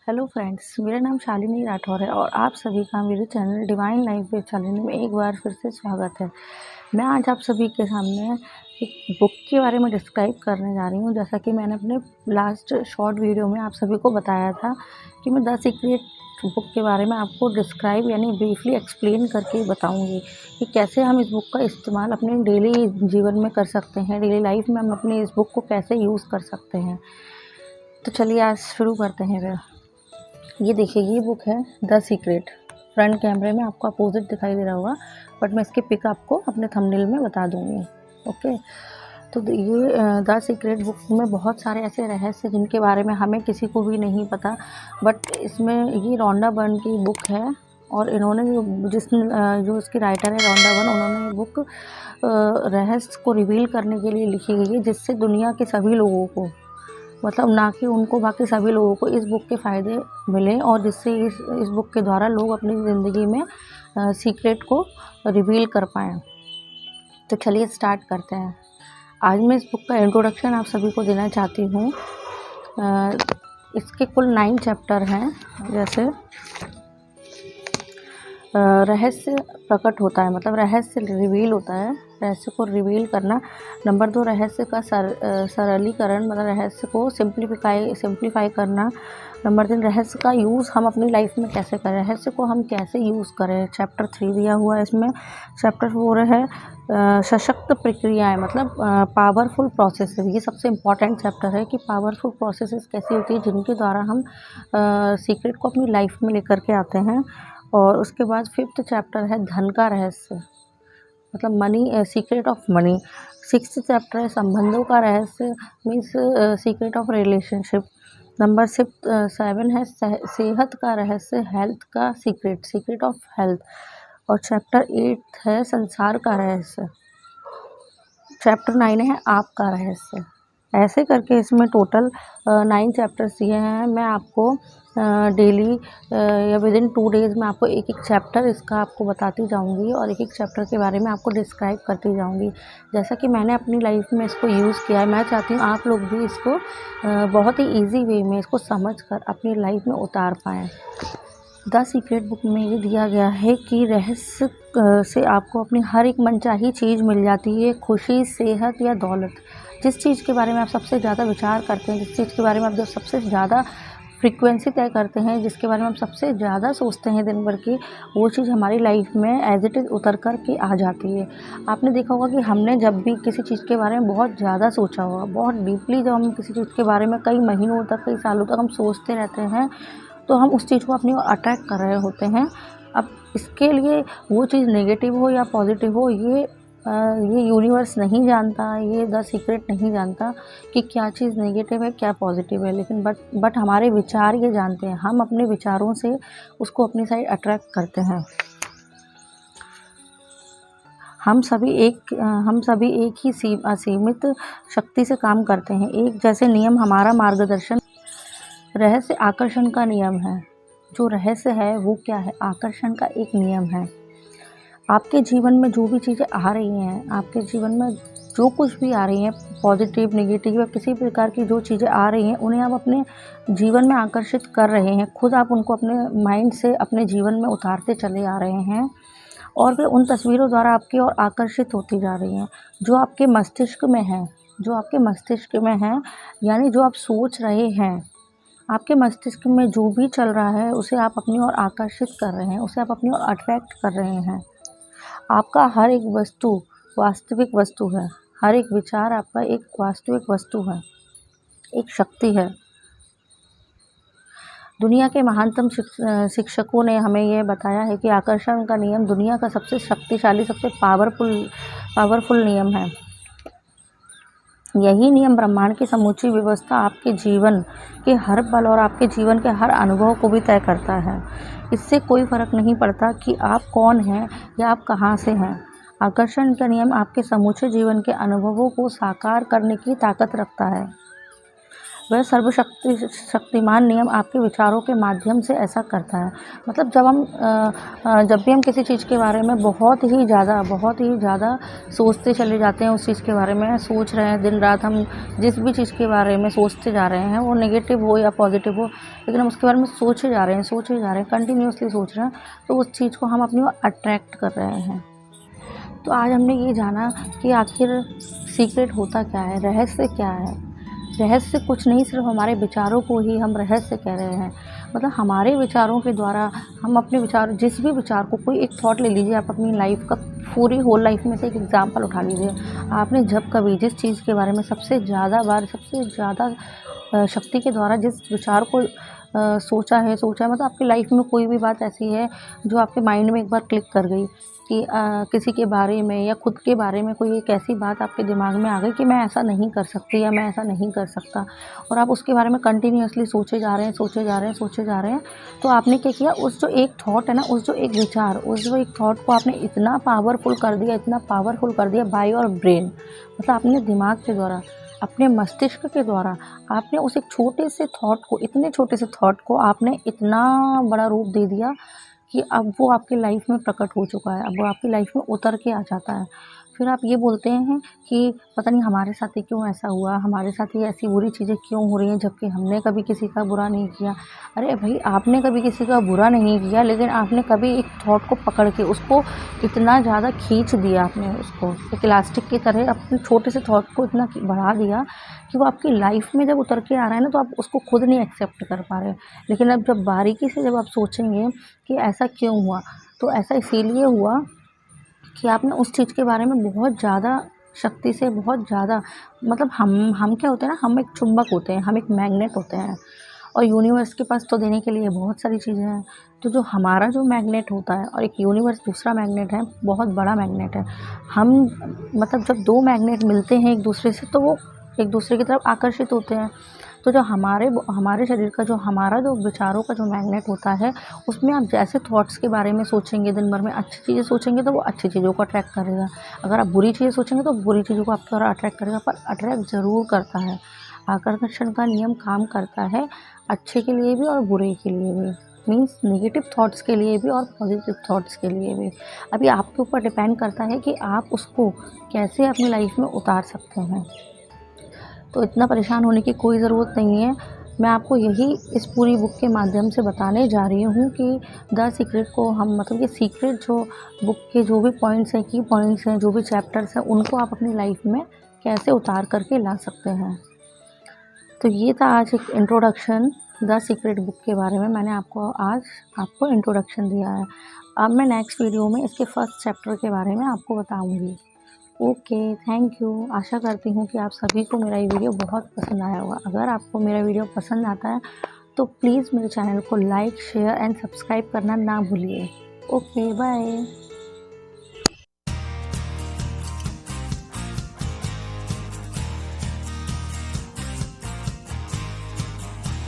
Hello friends, मेरा नाम शालिनी राठौर है और आप सभी का मेरे channel divine life with Shalini में एक बार फिर से स्वागत है। मैं आज आप सभी के सामने एक बुक के बारे में डिस्क्राइब करने जा रही हूँ। जैसा कि मैंने अपने लास्ट शॉर्ट वीडियो में आप सभी को बताया था कि मैं द सीक्रेट बुक के बारे में आपको डिस्क्राइब यानी ब्रीफली एक्सप्लेन करके बताऊँगी कि कैसे हम इस बुक का इस्तेमाल अपने डेली जीवन में कर सकते हैं, डेली लाइफ में हम अपने इस बुक को कैसे यूज़ कर सकते हैं। तो चलिए आज शुरू करते हैं फिर। ये देखिए, ये बुक है द सीक्रेट। फ्रंट कैमरे में आपको अपोजिट दिखाई दे रहा होगा, बट मैं इसकी पिक आपको अपने थंबनेल में बता दूंगी। ओके, तो ये द सीक्रेट बुक में बहुत सारे ऐसे रहस्य जिनके बारे में हमें किसी को भी नहीं पता, बट इसमें ये रोंडा बर्न की बुक है और इन्होंने जो इसकी राइटर है रोंडा बर्न, उन्होंने ये बुक रहस्य को रिवील करने के लिए लिखी गई है, जिससे दुनिया के सभी लोगों को, मतलब ना कि उनको, बाकी सभी लोगों को इस बुक के फ़ायदे मिले और जिससे इस बुक के द्वारा लोग अपनी ज़िंदगी में सीक्रेट को रिवील कर पाएँ। तो चलिए स्टार्ट करते हैं। आज मैं इस बुक का इंट्रोडक्शन आप सभी को देना चाहती हूँ। इसके कुल 9 चैप्टर हैं। जैसे रहस्य प्रकट होता है, मतलब रहस्य रिवील होता है, रहस्य को रिवील करना। नंबर 2, रहस्य का सरलीकरण, मतलब रहस्य को सिंप्लीफाई करना। नंबर 3, रहस्य का यूज़ हम अपनी लाइफ में कैसे करें, रहस्य को हम कैसे यूज़ करें। चैप्टर 3 दिया हुआ है इसमें। चैप्टर 4 है सशक्त प्रक्रियाएँ, मतलब पावरफुल प्रोसेसेस। ये सबसे इम्पॉर्टेंट चैप्टर है कि पावरफुल प्रोसेसेस कैसी होती है जिनके द्वारा हम सीक्रेट को अपनी लाइफ में लेकर के आते हैं। और उसके बाद 5th चैप्टर है धन का रहस्य, मतलब money, secret of money. 6th chapter है संबंधों का रहस्य, means secret of relationship. Number 7 है सेहत का रहस्य, हेल्थ का सीक्रेट ऑफ हेल्थ। और चैप्टर 8 है संसार का रहस्य। चैप्टर 9 है आपका रहस्य। ऐसे करके इसमें टोटल 9 चैप्टर्स दिए हैं। मैं आपको डेली या विदिन 2 डेज़ में आपको एक चैप्टर इसका आपको बताती जाऊंगी और एक चैप्टर के बारे में आपको डिस्क्राइब करती जाऊंगी। जैसा कि मैंने अपनी लाइफ में इसको यूज़ किया है, मैं चाहती हूँ आप लोग भी इसको बहुत ही ईजी वे में इसको समझकर अपनी लाइफ में उतार पाएँ। द सीक्रेट बुक में ये दिया गया है कि रहस्य से आपको अपनी हर एक मनचाही चीज़ मिल जाती है, खुशी, सेहत या दौलत। जिस चीज़ के बारे में आप सबसे ज़्यादा विचार करते हैं, जिस चीज़ के बारे में आप जो सबसे ज़्यादा फ्रीक्वेंसी तय करते हैं, जिसके बारे में हम सबसे ज़्यादा सोचते हैं दिन भर की, वो चीज़ हमारी लाइफ में एज इट इज़ उतर कर के आ जाती है। आपने देखा होगा कि हमने जब भी किसी चीज़ के बारे में बहुत ज़्यादा सोचा होगा, बहुत डीपली, जब हम किसी चीज़ के बारे में कई महीनों तक, कई सालों तक हम सोचते रहते हैं, तो हम उस चीज़ को अपनी ओर अट्रैक्ट कर रहे होते हैं। अब इसके लिए वो चीज़ नेगेटिव हो या पॉजिटिव हो, ये यूनिवर्स नहीं जानता, ये द सीक्रेट नहीं जानता कि क्या चीज़ नेगेटिव है, क्या पॉजिटिव है, लेकिन बट हमारे विचार ये जानते हैं। हम अपने विचारों से उसको अपनी साइड अट्रैक्ट करते हैं। हम सभी एक ही असीमित शक्ति से काम करते हैं। एक जैसे नियम हमारा मार्गदर्शन। रहस्य आकर्षण का नियम है। जो रहस्य है वो क्या है? आकर्षण का एक नियम है। आपके जीवन में जो भी चीज़ें आ रही हैं, आपके जीवन में जो कुछ भी आ रही हैं, पॉजिटिव, नेगेटिव या किसी प्रकार की जो चीज़ें आ रही हैं, उन्हें आप अपने जीवन में आकर्षित कर रहे हैं। खुद आप उनको अपने माइंड से अपने जीवन में उतारते चले आ रहे हैं और वे उन तस्वीरों द्वारा आपकी ओर आकर्षित होती जा रही हैं जो आपके मस्तिष्क में है, यानी जो आप सोच रहे हैं, आपके मस्तिष्क में जो भी चल रहा है उसे आप अपनी ओर आकर्षित कर रहे हैं, उसे आप अपनी ओर अट्रैक्ट कर रहे हैं। आपका हर एक वस्तु वास्तविक वस्तु है। हर एक विचार आपका एक वास्तविक वस्तु है, एक शक्ति है। दुनिया के महानतम शिक्षकों ने हमें यह बताया है कि आकर्षण का नियम दुनिया का सबसे शक्तिशाली, सबसे पावरफुल नियम है। यही नियम ब्रह्मांड की समूची व्यवस्था, आपके जीवन के हर पल और आपके जीवन के हर अनुभव को भी तय करता है। इससे कोई फ़र्क नहीं पड़ता कि आप कौन हैं या आप कहाँ से हैं। आकर्षण का नियम आपके समूचे जीवन के अनुभवों को साकार करने की ताकत रखता है। वह शक्तिमान नियम आपके विचारों के माध्यम से ऐसा करता है। मतलब जब भी हम किसी चीज़ के बारे में बहुत ही ज़्यादा सोचते चले जाते हैं, उस चीज़ के बारे में सोच रहे हैं, दिन रात हम जिस भी चीज़ के बारे में सोचते जा रहे हैं, वो नेगेटिव हो या पॉजिटिव हो, लेकिन हम उसके बारे में सोचे जा रहे हैं, कंटिन्यूअसली सोच रहे हैं, तो उस चीज़ को हम अपनी ओर अट्रैक्ट कर रहे हैं। तो आज हमने ये जाना कि आखिर सीक्रेट होता क्या है, रहस्य क्या है। रहस्य कुछ नहीं, सिर्फ हमारे विचारों को ही हम रहस्य कह रहे हैं। मतलब हमारे विचारों के द्वारा हम अपने विचार, जिस भी विचार को, कोई एक थॉट ले लीजिए, आप अपनी लाइफ का पूरी होल लाइफ में से एक एग्जांपल उठा लीजिए। आपने जब कभी जिस चीज़ के बारे में सबसे ज़्यादा शक्ति के द्वारा जिस विचार को सोचा है, मतलब आपकी लाइफ में कोई भी बात ऐसी है जो आपके माइंड में एक बार क्लिक कर गई कि किसी के बारे में या खुद के बारे में कोई एक ऐसी बात आपके दिमाग में आ गई कि मैं ऐसा नहीं कर सकती या मैं ऐसा नहीं कर सकता, और आप उसके बारे में कंटिन्यूअसली सोचे जा रहे हैं, तो आपने क्या किया, उस जो एक थॉट है ना, उस जो एक विचार, उस जो एक थॉट को आपने इतना पावरफुल कर दिया बाय योर ब्रेन। मतलब अपने दिमाग के द्वारा, अपने मस्तिष्क के द्वारा आपने उस एक छोटे से थॉट को आपने इतना बड़ा रूप दे दिया कि अब वो आपकी लाइफ में प्रकट हो चुका है, अब वो आपकी लाइफ में उतर के आ जाता है। फिर आप ये बोलते हैं कि पता नहीं हमारे साथ ही क्यों ऐसा हुआ, हमारे साथ ही ऐसी बुरी चीज़ें क्यों हो रही हैं, जबकि हमने कभी किसी का बुरा नहीं किया। अरे भाई, आपने कभी किसी का बुरा नहीं किया, लेकिन आपने कभी एक थॉट को पकड़ के उसको इतना ज़्यादा खींच दिया, आपने उसको एक इलास्टिक की तरह अपने छोटे से थॉट को इतना बढ़ा दिया कि वो आपकी लाइफ में जब उतर के आ रहा है ना, तो आप उसको खुद नहीं एक्सेप्ट कर पा रहे। लेकिन अब जब बारीकी से जब आप सोचेंगे कि ऐसा क्यों हुआ, तो ऐसा इसीलिए हुआ कि आपने उस चीज़ के बारे में बहुत ज़्यादा शक्ति से, बहुत ज़्यादा, मतलब हम क्या होते हैं ना, हम एक चुंबक होते हैं, हम एक मैग्नेट होते हैं, और यूनिवर्स के पास तो देने के लिए बहुत सारी चीज़ें हैं। तो जो हमारा जो मैग्नेट होता है और एक यूनिवर्स दूसरा मैग्नेट है, बहुत बड़ा मैग्नेट है। हम मतलब जब दो मैग्नेट मिलते हैं एक दूसरे से, तो वो एक दूसरे की तरफ आकर्षित होते हैं। तो जो हमारे शरीर का हमारा जो विचारों का जो मैग्नेट होता है, उसमें आप जैसे थॉट्स के बारे में सोचेंगे, दिन भर में अच्छी चीज़ें सोचेंगे, तो वो अच्छी चीज़ों को अट्रैक्ट करेगा। अगर आप बुरी चीज़ें सोचेंगे तो बुरी चीज़ों को आपकी ओर अट्रैक्ट करेगा, पर अट्रैक्ट ज़रूर करता है। आकर्षण का नियम काम करता है अच्छे के लिए भी और बुरे के लिए भी, मीन्स नेगेटिव थॉट्स के लिए भी और पॉजिटिव थॉट्स के लिए भी। अभी आपके ऊपर डिपेंड करता है कि आप उसको कैसे अपनी लाइफ में उतार सकते हैं। तो इतना परेशान होने की कोई ज़रूरत नहीं है। मैं आपको यही इस पूरी बुक के माध्यम से बताने जा रही हूँ कि द सीक्रेट को हम, मतलब ये सीक्रेट जो बुक के जो भी पॉइंट्स हैं, की पॉइंट्स हैं, जो भी चैप्टर्स हैं, उनको आप अपनी लाइफ में कैसे उतार करके ला सकते हैं। तो ये था आज एक इंट्रोडक्शन द सीक्रेट बुक के बारे में। मैंने आपको इंट्रोडक्शन दिया है। अब मैं नेक्स्ट वीडियो में इसके फर्स्ट चैप्टर के बारे में आपको बताऊँगी। Okay, thank you. आशा करती हूँ कि आप सभी को मेरा ये वीडियो बहुत पसंद आया होगा। अगर आपको मेरा वीडियो पसंद आता है तो प्लीज़ मेरे चैनल को लाइक, शेयर एंड सब्सक्राइब करना ना भूलिए। Okay, bye.